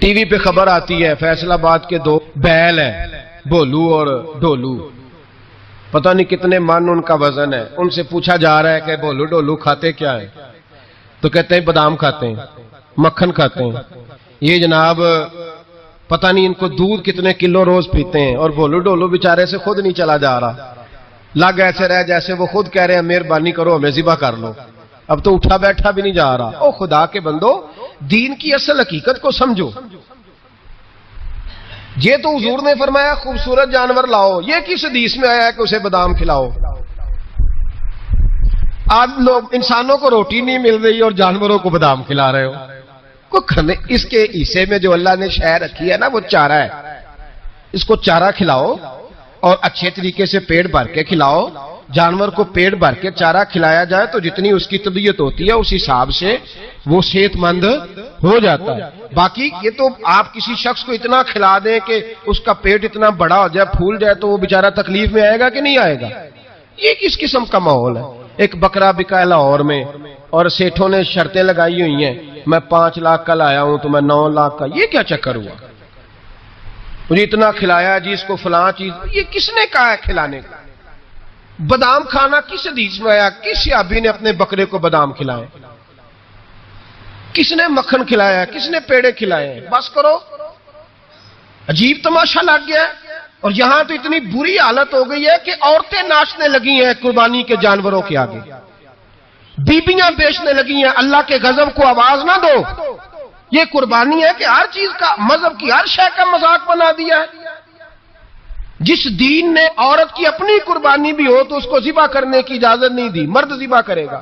T V پہ خبر آتی ہے فیصل آباد کے دو بیل ہیں، بھولو اور ڈولو، پتہ نہیں کتنے من ان کا وزن ہے. ان سے پوچھا جا رہا ہے کہ بھولو ڈولو کھاتے کیا ہیں؟ تو کہتے ہیں بادام کھاتے ہیں، مکھن کھاتے ہیں. یہ جناب پتہ نہیں ان کو دودھ کتنے کلو روز پیتے ہیں، اور بھولو ڈولو بیچارے سے خود نہیں چلا جا رہا، لگ ایسے رہ جیسے وہ خود کہہ رہے ہیں مہربانی کرو ہمیں ذبح کر لو. اب تو اٹھا بیٹھا بھی نہیں جا رہا. او خدا کے بندو، دین کی اصل حقیقت کو سمجھو. یہ تو حضور نے فرمایا خوبصورت جانور لاؤ، یہ کس حدیث میں آیا ہے کہ اسے بادام کھلاؤ؟ آج لوگ انسانوں کو روٹی نہیں مل رہی اور جانوروں کو بادام کھلا رہے ہو. کو کھانے اس کے حصے میں جو اللہ نے شے رکھی ہے نا وہ چارہ ہے، اس کو چارہ کھلاؤ اور اچھے طریقے سے پیٹ بھر کے کھلاؤ. جانور کو پیٹ بھر کے چارہ کھلایا جائے تو جتنی اس کی طبیعت ہوتی ہے اس حساب سے وہ صحت مند ہو جاتا ہے. باقی یہ تو آپ کسی شخص کو اتنا کھلا دیں کہ اس کا پیٹ اتنا بڑا ہو جائے، پھول جائے، تو وہ بیچارہ تکلیف میں آئے گا کہ نہیں آئے گا؟ یہ کس قسم کا ماحول ہے؟ ایک بکرا بکا لاہور میں اور سیٹھوں نے شرطیں لگائی ہوئی ہیں، میں 5 لاکھ کا لایا ہوں تو میں 9 لاکھ کا. یہ کیا چکر ہوا؟ مجھے اتنا کھلایا جی اس کو فلاں چیز. یہ کس نے کہا ہے کھلانے کا؟ بادام کھانا کس حدیث میں آیا؟ کس صحابی نے اپنے بکرے کو بادام کھلائے؟ کس نے مکھن کھلایا؟ کس نے پیڑے کھلائے؟ بس کرو، عجیب تماشا لگ گیا ہے. اور یہاں تو اتنی بری حالت ہو گئی ہے کہ عورتیں ناچنے لگی ہیں قربانی کے جانوروں کے آگے، بیبیاں بیچنے لگی ہیں. اللہ کے غضب کو آواز نہ دو. یہ قربانی ہے کہ ہر چیز کا، مذہب کی ہر شے کا مذاق بنا دیا ہے. جس دین نے عورت کی اپنی قربانی بھی ہو تو اس کو ذبح کرنے کی اجازت نہیں دی، مرد ذبح کرے گا.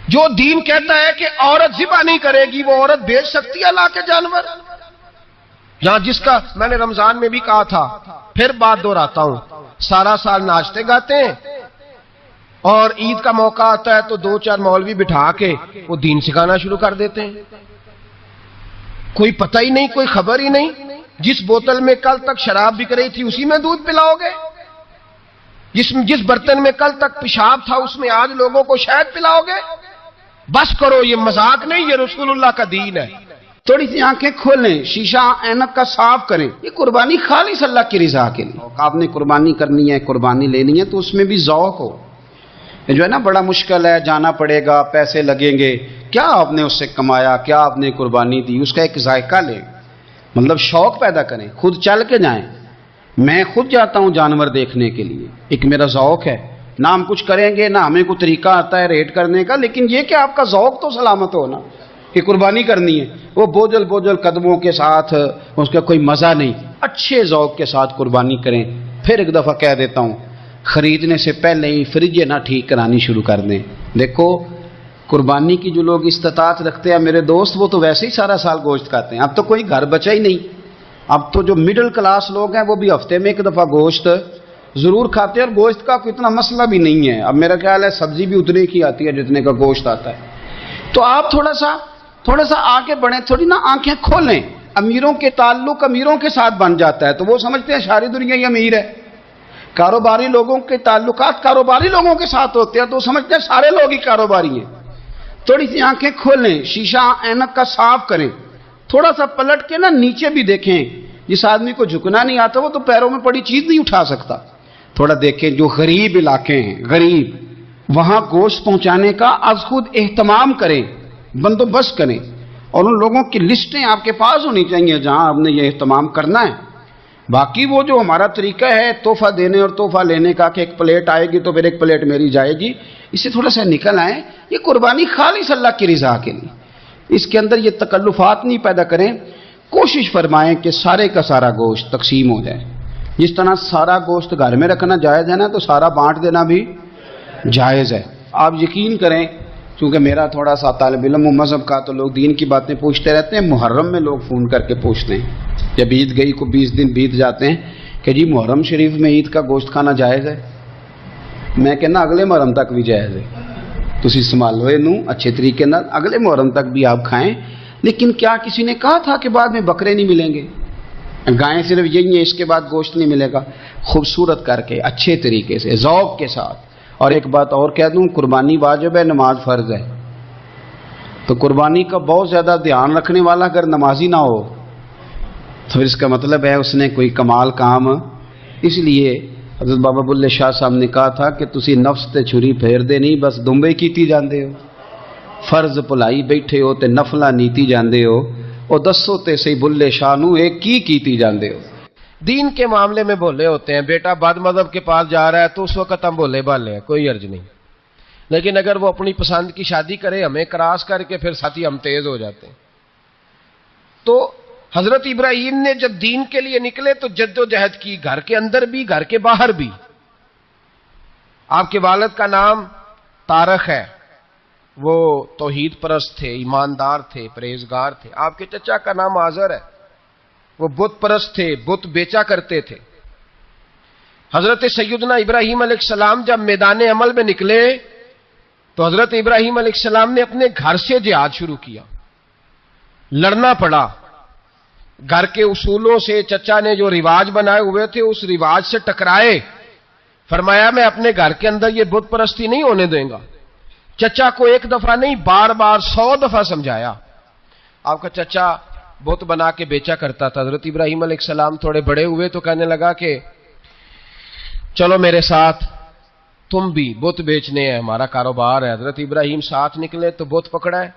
جو دین کہتا ہے کہ عورت ذبح نہیں کرے گی وہ عورت بیچ سکتی ہے اللہ کے جانور. یہاں جس کا میں نے رمضان میں بھی کہا تھا، پھر بات دہراتا ہوں، سارا سال ناچتے گاتے ہیں اور عید کا موقع آتا ہے تو 2-4 مولوی بٹھا کے وہ دین سکھانا شروع کر دیتے ہیں. کوئی پتہ ہی نہیں، کوئی خبر ہی نہیں. جس بوتل میں کل تک شراب بک رہی تھی اسی میں دودھ پلاؤ گے؟ جس برتن میں کل تک پیشاب تھا اس میں آج لوگوں کو شہد پلاؤ گے؟ بس کرو، یہ مذاق نہیں، یہ رسول اللہ کا دین ہے. تھوڑی سی آنکھیں کھولیں، شیشہ اینک کا صاف کریں. یہ قربانی خالص اللہ کی رضا کے لیے. آپ نے قربانی کرنی ہے، قربانی لینی ہے تو اس میں بھی ذوق ہو. یہ جو ہے نا بڑا مشکل ہے، جانا پڑے گا، پیسے لگیں گے. کیا آپ نے اس سے کمایا، کیا آپ نے قربانی دی، اس کا ایک ذائقہ لیں. مطلب شوق پیدا کریں، خود چل کے جائیں. میں خود جاتا ہوں جانور دیکھنے کے لیے، ایک میرا ذوق ہے. نہ ہم کچھ کریں گے، نہ ہمیں کوئی طریقہ آتا ہے ریٹ کرنے کا، لیکن یہ کہ آپ کا ذوق تو سلامت ہو نا کہ قربانی کرنی ہے. وہ بوجھل بوجھل قدموں کے ساتھ اس کا کوئی مزہ نہیں. اچھے ذوق کے ساتھ قربانی کریں. پھر ایک دفعہ کہہ دیتا ہوں، خریدنے سے پہلے ہی فریج نہ ٹھیک کرانی شروع کر دیں. دیکھو قربانی کی جو لوگ استطاعت رکھتے ہیں میرے دوست، وہ تو ویسے ہی سارا سال گوشت کھاتے ہیں. اب تو کوئی گھر بچا ہی نہیں. اب تو جو مڈل کلاس لوگ ہیں وہ بھی ہفتے میں ایک دفعہ گوشت ضرور کھاتے ہیں، اور گوشت کا کوئی اتنا مسئلہ بھی نہیں ہے. اب میرا خیال ہے سبزی بھی اتنے کی آتی ہے جتنے کا گوشت آتا ہے. تو آپ تھوڑا سا آگے بڑھیں، تھوڑی نا آنکھیں کھولیں. امیروں کے تعلق امیروں کے ساتھ بن جاتا ہے تو وہ سمجھتے ہیں ساری دنیا ہی امیر ہے. کاروباری لوگوں کے تعلقات کاروباری لوگوں کے ساتھ ہوتے ہیں تو وہ سمجھتے ہیں سارے لوگ ہی کاروباری ہیں. تھوڑی سی آنکھیں کھولیں، شیشہ اینک کا صاف کریں. تھوڑا سا پلٹ کے نا نیچے بھی دیکھیں. جس آدمی کو جھکنا نہیں آتا وہ تو پیروں میں پڑی چیز نہیں اٹھا سکتا. تھوڑا دیکھیں جو غریب علاقے ہیں، غریب، وہاں گوشت پہنچانے کا از خود اہتمام کریں، بندوبست کریں. اور ان لوگوں کی لسٹیں آپ کے پاس ہونی چاہیے جہاں آپ نے یہ اہتمام کرنا ہے. باقی وہ جو ہمارا طریقہ ہے تحفہ دینے اور تحفہ لینے کا کہ ایک پلیٹ آئے گی تو پھر ایک پلیٹ میری جائے گی، اس سے تھوڑا سا نکل آئیں. یہ قربانی خالص اللہ کی رضا کے لیے. اس کے اندر یہ تکلفات نہیں پیدا کریں. کوشش فرمائیں کہ سارے کا سارا گوشت تقسیم ہو جائے. جس طرح سارا گوشت گھر میں رکھنا جائز ہے نا، تو سارا بانٹ دینا بھی جائز ہے. آپ یقین کریں، چونکہ میرا تھوڑا سا طالب علم و مذہب کا تو لوگ دین کی باتیں پوچھتے رہتے ہیں. محرم میں لوگ فون کر کے پوچھتے ہیں، جب عید گئی کو 20 دن بیت جاتے ہیں کہ جی محرم شریف میں عید کا گوشت کھانا جائز ہے. میں کہنا اگلے محرم تک بھی جائز ہے. تسی سنبھالو نو اچھے طریقے نال، اگلے محرم تک بھی آپ کھائیں. لیکن کیا کسی نے کہا تھا کہ بعد میں بکرے نہیں ملیں گے؟ گائیں صرف یہی ہیں، اس کے بعد گوشت نہیں ملے گا. خوبصورت کر کے اچھے طریقے سے ذوق کے ساتھ. اور ایک بات اور کہہ دوں، قربانی واجب ہے، نماز فرض ہے. تو قربانی کا بہت زیادہ دھیان رکھنے والا اگر نمازی نہ ہو تو اس کا مطلب ہے اس نے کوئی کمال کام، اس لیے حضرت بابا بلے شاہ صاحب نے کہا تھا کہ تسی نفس تے چھری پھیر دے نہیں، بس دمبے کیتی جاندے ہو، فرض بھلائی بیٹھے ہو تے نفلا نیتی جاندے ہو، اور دسو تے سی بلے شاہ نو ایک کی کیتی جاندے ہو۔ دین کے معاملے میں بولے ہوتے ہیں، بیٹا بد مذہب کے پاس جا رہا ہے تو اس وقت ہم بولے بالے ہیں، کوئی عرض نہیں، لیکن اگر وہ اپنی پسند کی شادی کرے ہمیں کراس کر کے پھر ساتھی ہم تیز ہو جاتے ہیں۔ تو حضرت ابراہیم نے جب دین کے لیے نکلے تو جد و جہد کی، گھر کے اندر بھی گھر کے باہر بھی۔ آپ کے والد کا نام طارق ہے، وہ توحید پرست تھے، ایماندار تھے، پرہیزگار تھے۔ آپ کے چچا کا نام آزر ہے، وہ بت پرست تھے، بت بیچا کرتے تھے۔ حضرت سیدنا ابراہیم علیہ السلام جب میدان عمل میں نکلے تو حضرت ابراہیم علیہ السلام نے اپنے گھر سے جہاد شروع کیا، لڑنا پڑا۔ گھر کے اصولوں سے چچا نے جو رواج بنائے ہوئے تھے اس رواج سے ٹکرائے، فرمایا میں اپنے گھر کے اندر یہ بت پرستی نہیں ہونے دیں گا۔ چچا کو ایک دفعہ نہیں بار بار 100 دفعہ سمجھایا۔ آپ کا چچا بت بنا کے بیچا کرتا تھا۔ حضرت ابراہیم علیہ السلام تھوڑے بڑے ہوئے تو کہنے لگا کہ چلو میرے ساتھ، تم بھی بت بیچنے ہیں، ہمارا کاروبار ہے۔ حضرت ابراہیم ساتھ نکلے تو بت پکڑا ہے،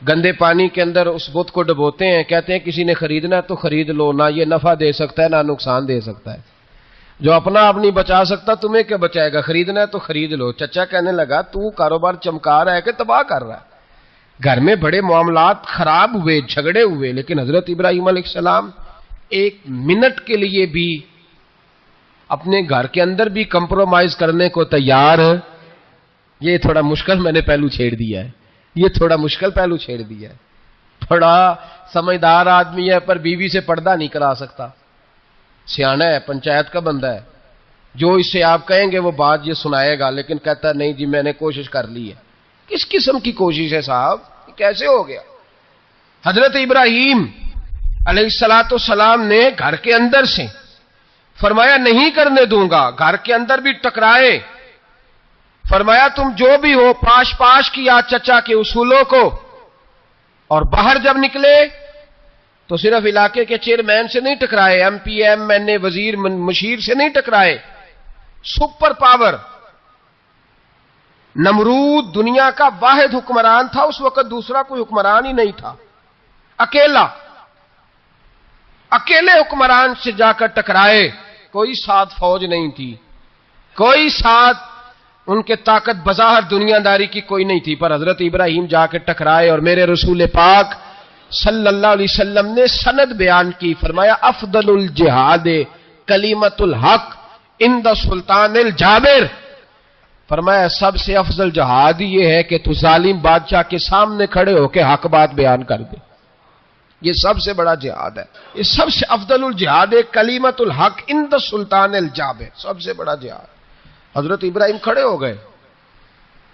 گندے پانی کے اندر اس بت کو ڈبوتے ہیں، کہتے ہیں کسی نے خریدنا ہے تو خرید لو، نہ یہ نفع دے سکتا ہے نہ نقصان دے سکتا ہے، جو اپنا آپ نہیں بچا سکتا تمہیں کیا بچائے گا، خریدنا ہے تو خرید لو۔ چچا کہنے لگا تو کاروبار چمکا رہا ہے کہ تباہ کر رہا ہے۔ گھر میں بڑے معاملات خراب ہوئے، جھگڑے ہوئے، لیکن حضرت ابراہیم علیہ السلام ایک منٹ کے لیے بھی اپنے گھر کے اندر بھی کمپرومائز کرنے کو تیار۔ یہ تھوڑا مشکل میں نے پہلو چھیڑ دیا ہے، یہ تھوڑا مشکل پہلو چھیڑ دیا ہے۔ بڑا سمجھدار آدمی ہے پر بیوی سے پردہ نہیں کرا سکتا، سیانا ہے، پنچایت کا بندہ ہے، جو اس سے آپ کہیں گے وہ بات یہ سنائے گا، لیکن کہتا ہے نہیں جی میں نے کوشش کر لی ہے۔ کس قسم کی کوشش ہے صاحب، کیسے ہو گیا؟ حضرت ابراہیم علیہ السلام نے گھر کے اندر سے فرمایا نہیں کرنے دوں گا، گھر کے اندر بھی ٹکرائے، فرمایا تم جو بھی ہو پاش پاش کیا چچا کے اصولوں کو، اور باہر جب نکلے تو صرف علاقے کے چیئرمین سے نہیں ٹکرائے، ایم پی ایم این اے وزیر مشیر سے نہیں ٹکرائے، سپر پاور نمرود دنیا کا واحد حکمران تھا، اس وقت دوسرا کوئی حکمران ہی نہیں تھا، اکیلے حکمران سے جا کر ٹکرائے، کوئی ساتھ فوج نہیں تھی، کوئی ساتھ ان کے طاقت بظاہر دنیا داری کی کوئی نہیں تھی، پر حضرت ابراہیم جا کے ٹکرائے، اور میرے رسول پاک صلی اللہ علیہ وسلم نے سند بیان کی، فرمایا افضل الجہاد کلمۃ الحق عند سلطان الجابر، فرمایا سب سے افضل جہاد یہ ہے کہ تو ظالم بادشاہ کے سامنے کھڑے ہو کے حق بات بیان کر دے، یہ سب سے بڑا جہاد ہے، یہ سب سے افضل الجہاد کلمۃ الحق عند سلطان الجابر، سب سے بڑا جہاد۔ حضرت ابراہیم کھڑے ہو گئے،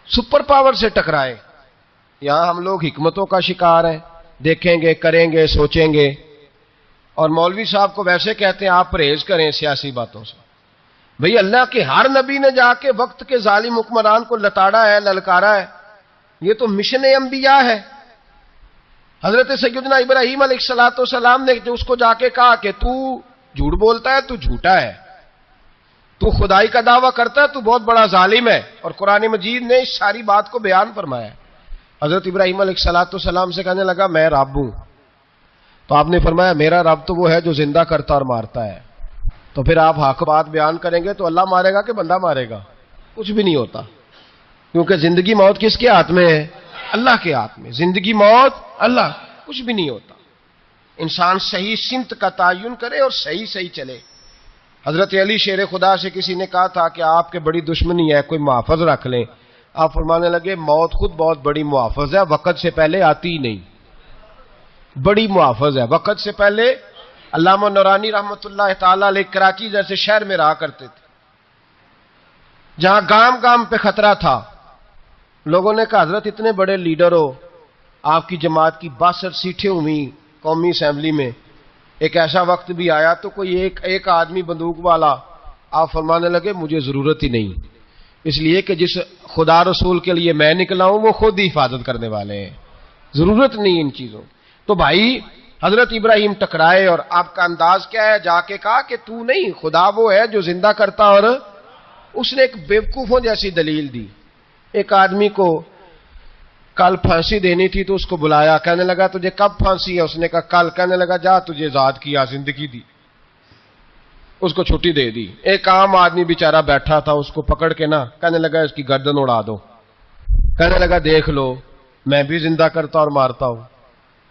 سپر پاور سے ٹکرائے۔ یہاں ہم لوگ حکمتوں کا شکار ہیں، دیکھیں گے، کریں گے، سوچیں گے، اور مولوی صاحب کو ویسے کہتے ہیں آپ پرہیز کریں سیاسی باتوں سے۔ بھئی اللہ کے ہر نبی نے جا کے وقت کے ظالم حکمران کو لتاڑا ہے، للکارا ہے، یہ تو مشن انبیاء ہے۔ حضرت سیدنا ابراہیم علیہ السلام نے اس کو جا کے کہا کہ تو جھوٹ بولتا ہے، تو جھوٹا ہے، تو خدائی کا دعویٰ کرتا ہے، تو بہت بڑا ظالم ہے، اور قرآن مجید نے اس ساری بات کو بیان فرمایا ہے۔ حضرت ابراہیم علیہ السلام سے کہنے لگا میں رب ہوں، تو آپ نے فرمایا میرا رب تو وہ ہے جو زندہ کرتا اور مارتا ہے، تو پھر آپ حق بات بیان کریں گے تو اللہ مارے گا کہ بندہ مارے گا؟ کچھ بھی نہیں ہوتا، کیونکہ زندگی موت کس کے ہاتھ میں ہے؟ اللہ کے ہاتھ میں، زندگی موت اللہ، کچھ بھی نہیں ہوتا۔ انسان صحیح سمت کا تعین کرے اور صحیح چلے۔ حضرت علی شیر خدا سے کسی نے کہا تھا کہ آپ کے بڑی دشمنی ہے، کوئی محافظ رکھ لیں، آپ فرمانے لگے موت خود بہت بڑی محافظ ہے، وقت سے پہلے آتی ہی نہیں، بڑی محافظ ہے وقت سے پہلے۔ علامہ نورانی رحمت اللہ تعالی علیہ کراچی جیسے شہر میں رہا کرتے تھے، جہاں گام گام پہ خطرہ تھا، لوگوں نے کہا حضرت اتنے بڑے لیڈر ہو، آپ کی جماعت کی 62 سیٹیں ہوئی قومی اسمبلی میں، ایک ایسا وقت بھی آیا تو کوئی ایک آدمی بندوق والا، آپ فرمانے لگے مجھے ضرورت ہی نہیں، اس لیے کہ جس خدا رسول کے لیے میں نکلا ہوں وہ خود ہی حفاظت کرنے والے ہیں، ضرورت نہیں ان چیزوں. تو بھائی حضرت ابراہیم ٹکرائے اور آپ کا انداز کیا ہے؟ جا کے کہا کہ تو نہیں، خدا وہ ہے جو زندہ کرتا. اور اس نے ایک بیوقوفوں جیسی دلیل دی. ایک آدمی کو کل پھانسی دینی تھی تو اس کو بلایا، کہنے لگا تجھے کب پھانسی ہے؟ اس نے کہا کل. کہنے لگا جا تجھے آزاد کیا، زندگی دی، اس کو چھٹی دے دی. ایک عام آدمی بیچارہ بیٹھا تھا، اس کو پکڑ کے نا کہنے لگا اس کی گردن اڑا دو. کہنے لگا دیکھ لو میں بھی زندہ کرتا اور مارتا ہوں،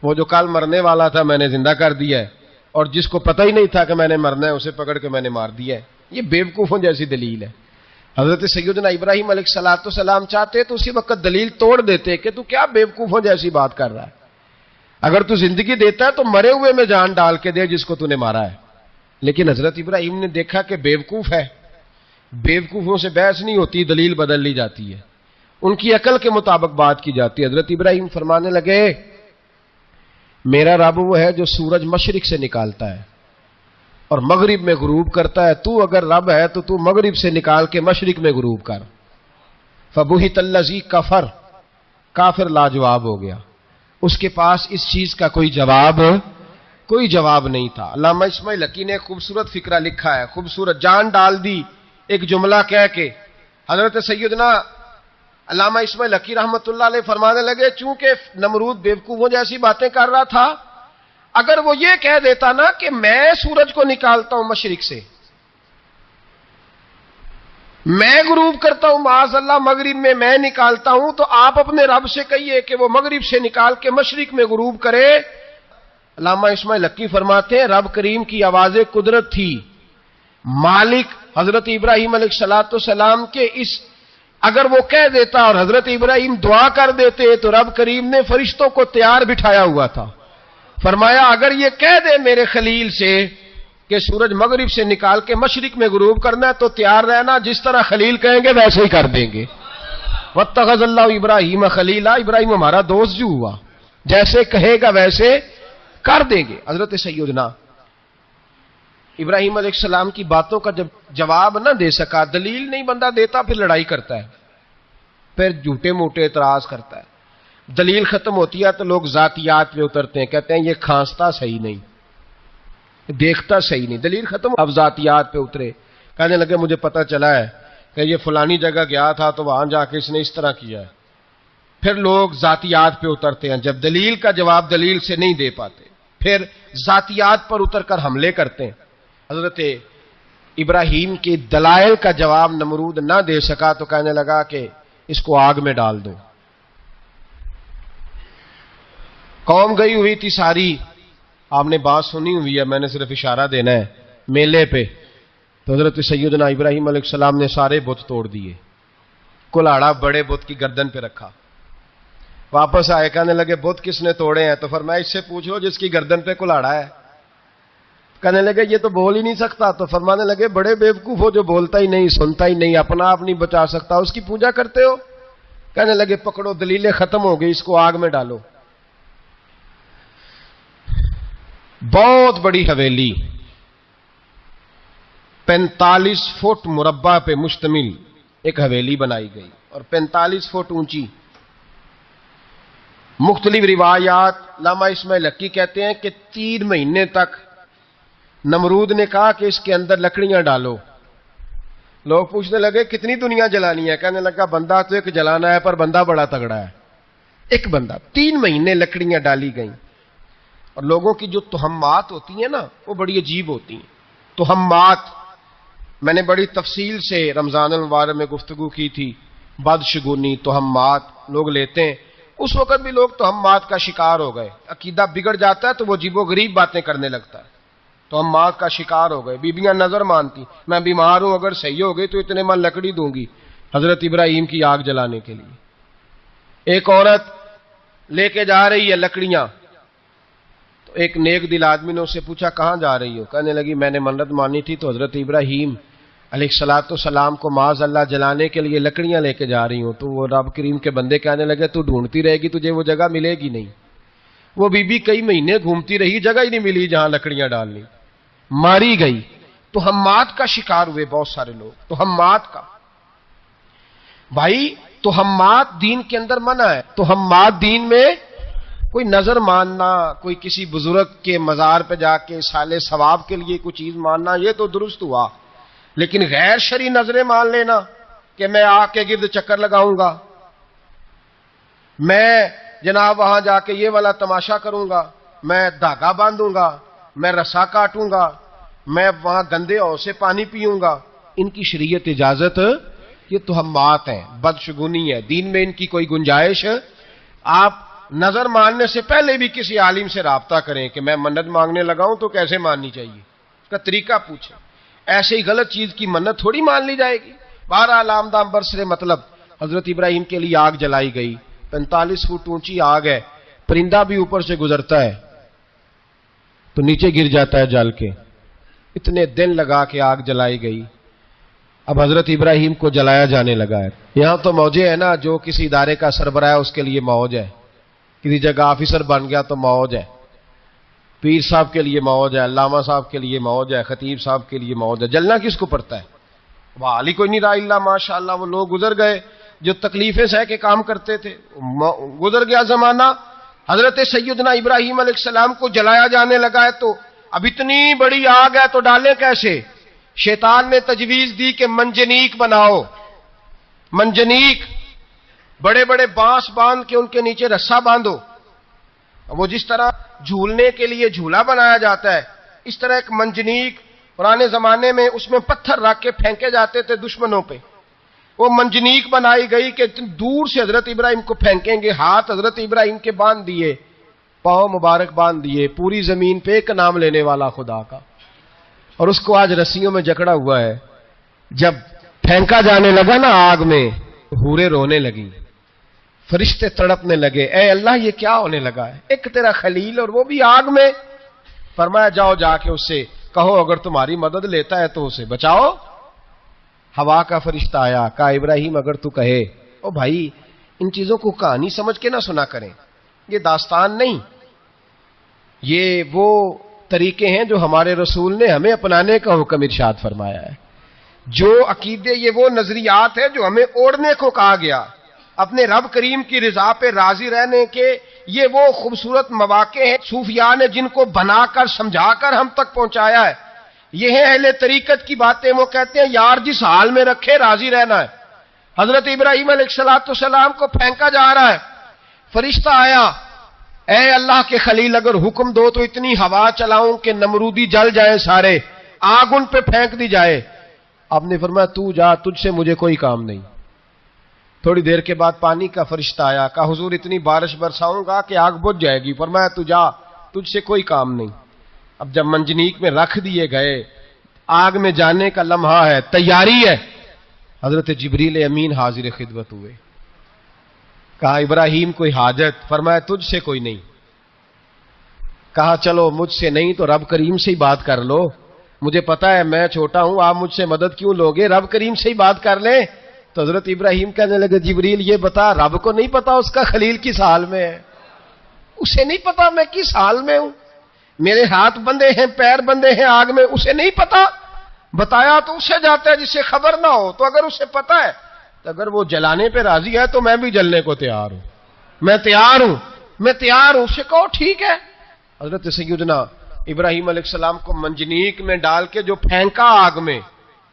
وہ جو کل مرنے والا تھا میں نے زندہ کر دیا ہے، اور جس کو پتہ ہی نہیں تھا کہ میں نے مرنا ہے اسے پکڑ کے میں نے مار دیا ہے. یہ بیوقوفوں جیسی دلیل ہے. حضرت سیدنا ابراہیم علیہ السلام چاہتے تو اسی وقت دلیل توڑ دیتے کہ تو کیا بیوقوفوں جیسی بات کر رہا ہے، اگر تو زندگی دیتا ہے تو مرے ہوئے میں جان ڈال کے دے جس کو تو نے مارا ہے. لیکن حضرت ابراہیم نے دیکھا کہ بیوقوف ہے، بیوقوفوں سے بحث نہیں ہوتی، دلیل بدل لی جاتی ہے، ان کی عقل کے مطابق بات کی جاتی ہے. حضرت ابراہیم فرمانے لگے میرا رب وہ ہے جو سورج مشرق سے نکالتا ہے اور مغرب میں غروب کرتا ہے. تو اگر رب ہے تو تو مغرب سے نکال کے مشرق میں غروب کر. فبہت الذی کفر، کافر لاجواب ہو گیا، اس کے پاس اس چیز کا کوئی جواب نہیں تھا. علامہ اسماعیل حقی نے ایک خوبصورت فقرہ لکھا ہے، خوبصورت، جان ڈال دی ایک جملہ کہہ کے. حضرت سیدنا علامہ اسماعیل حقی رحمت اللہ علیہ فرمانے لگے چونکہ نمرود بیوقوفوں جیسی باتیں کر رہا تھا، اگر وہ یہ کہہ دیتا نا کہ میں سورج کو نکالتا ہوں مشرق سے، میں غروب کرتا ہوں معاذ اللہ مغرب میں نکالتا ہوں، تو آپ اپنے رب سے کہیے کہ وہ مغرب سے نکال کے مشرق میں غروب کرے. علامہ اسماعیل حقی فرماتے ہیں رب کریم کی آواز قدرت تھی، مالک حضرت ابراہیم علیہ السلام کے اس، اگر وہ کہہ دیتا اور حضرت ابراہیم دعا کر دیتے تو رب کریم نے فرشتوں کو تیار بٹھایا ہوا تھا. فرمایا اگر یہ کہہ دے میرے خلیل سے کہ سورج مغرب سے نکال کے مشرق میں غروب کرنا ہے تو تیار رہنا، جس طرح خلیل کہیں گے ویسے ہی کر دیں گے. واتخذ اللہ ابراہیم خلیلا، ابراہیم ہمارا دوست جو ہوا، جیسے کہے گا ویسے کر دیں گے. حضرت سیدنا ابراہیم علیہ السلام کی باتوں کا جب جواب نہ دے سکا، دلیل نہیں بندہ دیتا، پھر لڑائی کرتا ہے، پھر جھوٹے موٹے اعتراض کرتا ہے. دلیل ختم ہوتی ہے تو لوگ ذاتیات پہ اترتے ہیں، کہتے ہیں یہ کھانستا صحیح نہیں، دیکھتا صحیح نہیں. دلیل ختم، اب ذاتیات پہ اترے، کہنے لگے مجھے پتہ چلا ہے کہ یہ فلانی جگہ گیا تھا تو وہاں جا کے اس نے اس طرح کیا ہے. پھر لوگ ذاتیات پہ اترتے ہیں، جب دلیل کا جواب دلیل سے نہیں دے پاتے پھر ذاتیات پر اتر کر حملے کرتے ہیں. حضرت ابراہیم کے دلائل کا جواب نمرود نہ دے سکا تو کہنے لگا کہ اس کو آگ میں ڈال دو. قوم گئی ہوئی تھی ساری، آپ نے بات سنی ہوئی ہے، میں نے صرف اشارہ دینا ہے، میلے پہ. تو حضرت سیدنا ابراہیم علیہ السلام نے سارے بت توڑ دیے، کلاڑا بڑے بت کی گردن پہ رکھا. واپس آئے، کہنے لگے بت کس نے توڑے ہیں؟ تو فرمایا اس سے پوچھو جس کی گردن پہ کلاڑا ہے. کہنے لگے یہ تو بول ہی نہیں سکتا. تو فرمانے لگے بڑے بیوقوف ہو جو بولتا ہی نہیں، سنتا ہی نہیں، اپنا آپ نہیں بچا سکتا، اس کی پوجا کرتے ہو. کہنے لگے پکڑو، دلیلیں ختم ہو گئی، اس کو آگ میں ڈالو. بہت بڑی حویلی 45 فٹ مربع پہ مشتمل ایک حویلی بنائی گئی اور 45 فٹ اونچی. مختلف روایات، علامہ اسماعیل حقی کہتے ہیں کہ 3 مہینے تک نمرود نے کہا کہ اس کے اندر لکڑیاں ڈالو. لوگ پوچھنے لگے کتنی دنیا جلانی ہے؟ کہنے لگا بندہ تو ایک جلانا ہے پر بندہ بڑا تگڑا ہے، ایک بندہ. 3 مہینے لکڑیاں ڈالی گئیں. اور لوگوں کی جو تہمات ہوتی ہیں نا وہ بڑی عجیب ہوتی ہیں. تہمات میں نے بڑی تفصیل سے رمضان المبارک میں گفتگو کی تھی. بدشگونی، تہمات لوگ لیتے ہیں. اس وقت بھی لوگ تہمات کا شکار ہو گئے، عقیدہ بگڑ جاتا ہے تو وہ عجیب و غریب باتیں کرنے لگتا ہے. تہمات کا شکار ہو گئے. بیبیاں نظر مانتی، میں بیمار ہوں اگر صحیح ہو گئی تو اتنے من لکڑی دوں گی حضرت ابراہیم کی آگ جلانے کے لیے. ایک عورت لے کے جا رہی ہے لکڑیاں، تو ایک نیک دل آدمی نے اس سے پوچھا کہاں جا رہی ہو؟ کہنے لگی میں نے منت مانی تھی تو حضرت ابراہیم علیہ السلام کو معاذ اللہ جلانے کے لیے لکڑیاں لے کے جا رہی ہوں. تو وہ رب کریم کے بندے کہنے لگے تو ڈھونڈتی رہے گی، تجھے وہ جگہ ملے گی نہیں. وہ بی بی کئی مہینے گھومتی رہی، جگہ ہی نہیں ملی جہاں لکڑیاں ڈالنی، ماری گئی. تہمات کا شکار ہوئے بہت سارے لوگ، تہمات کا. بھائی توہمات دین کے اندر منع ہے. توہمات دین میں کوئی نظر ماننا، کوئی کسی بزرگ کے مزار پہ جا کے سالے ثواب کے لیے کوئی چیز ماننا، یہ تو درست ہوا. لیکن غیر شرعی نظریں مان لینا کہ میں آگ کے گرد چکر لگاؤں گا، میں جناب وہاں جا کے یہ والا تماشا کروں گا، میں دھاگا باندھوں گا، میں رسا کاٹوں گا، میں وہاں گندے اور سے پانی پیوں گا، ان کی شریعت اجازت، یہ توہمات ہیں، بدشگونی ہے، دین میں ان کی کوئی گنجائش. آپ نظر ماننے سے پہلے بھی کسی عالم سے رابطہ کریں کہ میں منت مانگنے لگا ہوں تو کیسے ماننی چاہیے، اس کا طریقہ پوچھیں. ایسے ہی غلط چیز کی منت تھوڑی مان لی جائے گی. بہرحال آمدام برسر مطلب حضرت ابراہیم کے لیے آگ جلائی گئی. 45 فٹ اونچی آگ ہے، پرندہ بھی اوپر سے گزرتا ہے تو نیچے گر جاتا ہے جل کے. اتنے دن لگا کے آگ جلائی گئی. اب حضرت ابراہیم کو جلایا جانے لگا ہے. یہاں تو موجیں ہے نا، جو کسی ادارے کا سربراہ ہے اس کے لیے موج ہے، کسی جگہ آفیسر بن گیا تو موج ہے، پیر صاحب کے لیے موج ہے، علامہ صاحب کے لیے موج ہے، خطیب صاحب کے لیے موج ہے. جلنا کس کو پڑتا ہے؟ حال ہی کوئی نہیں رہا الا ماشاء اللہ. وہ لوگ گزر گئے جو تکلیفیں سہ کے کام کرتے تھے، گزر گیا زمانہ. حضرت سیدنا ابراہیم علیہ السلام کو جلایا جانے لگا ہے تو اب اتنی بڑی آگ ہے تو ڈالیں کیسے؟ شیطان نے تجویز دی کہ منجنیق بناؤ. منجنیق، بڑے بڑے بانس باندھ کے ان کے نیچے رسا باندھو. وہ جس طرح جھولنے کے لیے جھولا بنایا جاتا ہے، اس طرح ایک منجنیق پرانے زمانے میں اس میں پتھر رکھ کے پھینکے جاتے تھے دشمنوں پہ. وہ منجنیق بنائی گئی کہ دور سے حضرت ابراہیم کو پھینکیں گے. ہاتھ حضرت ابراہیم کے باندھ دیے، پاؤں مبارک باندھ دیے، پوری زمین پہ ایک نام لینے والا خدا کا. اور اس کو آج رسیوں میں جکڑا ہوا ہے. جب پھینکا جانے لگا نا آگ میں، حوریں رونے لگی، فرشتے تڑپنے لگے، اے اللہ یہ کیا ہونے لگا ہے؟ ایک تیرا خلیل اور وہ بھی آگ میں. فرمایا جاؤ جا کے اس سے کہو اگر تمہاری مدد لیتا ہے تو اسے بچاؤ. ہوا کا فرشتہ آیا، کہا ابراہیم اگر تو کہے. او بھائی ان چیزوں کو کہانی سمجھ کے نہ سنا کریں، یہ داستان نہیں، یہ وہ طریقے ہیں جو ہمارے رسول نے ہمیں اپنانے کا حکم ارشاد فرمایا ہے. جو عقیدے، یہ وہ نظریات ہیں جو ہمیں اوڑھنے کو کہا گیا. اپنے رب کریم کی رضا پہ راضی رہنے کے یہ وہ خوبصورت مواقع ہیں صوفیاء نے جن کو بنا کر سمجھا کر ہم تک پہنچایا ہے. یہ ہے اہل طریقت کی باتیں. وہ کہتے ہیں یار جس حال میں رکھے راضی رہنا ہے. حضرت ابراہیم علیہ السلام کو پھینکا جا رہا ہے، فرشتہ آیا، اے اللہ کے خلیل اگر حکم دو تو اتنی ہوا چلاؤں کہ نمرودی جل جائیں سارے، آگ ان پہ پھینک دی جائے. آپ نے فرمایا تو جا، تجھ سے مجھے کوئی کام نہیں. تھوڑی دیر کے بعد پانی کا فرشتہ آیا، کہا حضور اتنی بارش برساؤں گا کہ آگ بجھ جائے گی. فرمایا تو جا، تجھ سے کوئی کام نہیں. اب جب منجنیق میں رکھ دیے گئے، آگ میں جانے کا لمحہ ہے، تیاری ہے، حضرت جبریل امین حاضر خدمت ہوئے. کہا ابراہیم کوئی حاجت؟ فرمایا تجھ سے کوئی نہیں. کہا چلو مجھ سے نہیں تو رب کریم سے ہی بات کر لو، مجھے پتا ہے میں چھوٹا ہوں، آپ مجھ سے مدد کیوں لوگے، رب کریم سے ہی بات کر لیں. تو حضرت ابراہیم کہنے لگے جبریل یہ بتا، رب کو نہیں پتا اس کا خلیل کس حال میں ہے؟ اسے نہیں پتا میں کس حال میں ہوں، میرے ہاتھ بندے ہیں، پیر بندے ہیں آگ میں، اسے نہیں پتا. بتایا تو اسے جاتا ہے جس سے خبر نہ ہو. تو اگر اسے پتا ہے تو اگر وہ جلانے پہ راضی ہے تو میں بھی جلنے کو تیار ہوں، میں تیار ہوں، میں تیار ہوں. اسے کہو ٹھیک ہے. حضرت سیدنا ابراہیم علیہ السلام کو منجنیق میں ڈال کے جو پھینکا آگ میں،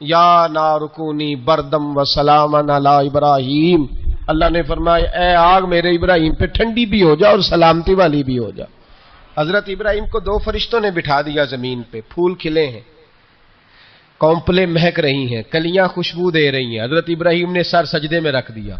یا نارکونی بردم و سلامن علی ابراہیم، اللہ نے فرمایا اے آگ میرے ابراہیم پہ ٹھنڈی بھی ہو جا اور سلامتی والی بھی ہو جا. حضرت ابراہیم کو دو فرشتوں نے بٹھا دیا زمین پہ. پھول کھلے ہیں، کونپلیں مہک رہی ہیں، کلیاں خوشبو دے رہی ہیں. حضرت ابراہیم نے سر سجدے میں رکھ دیا.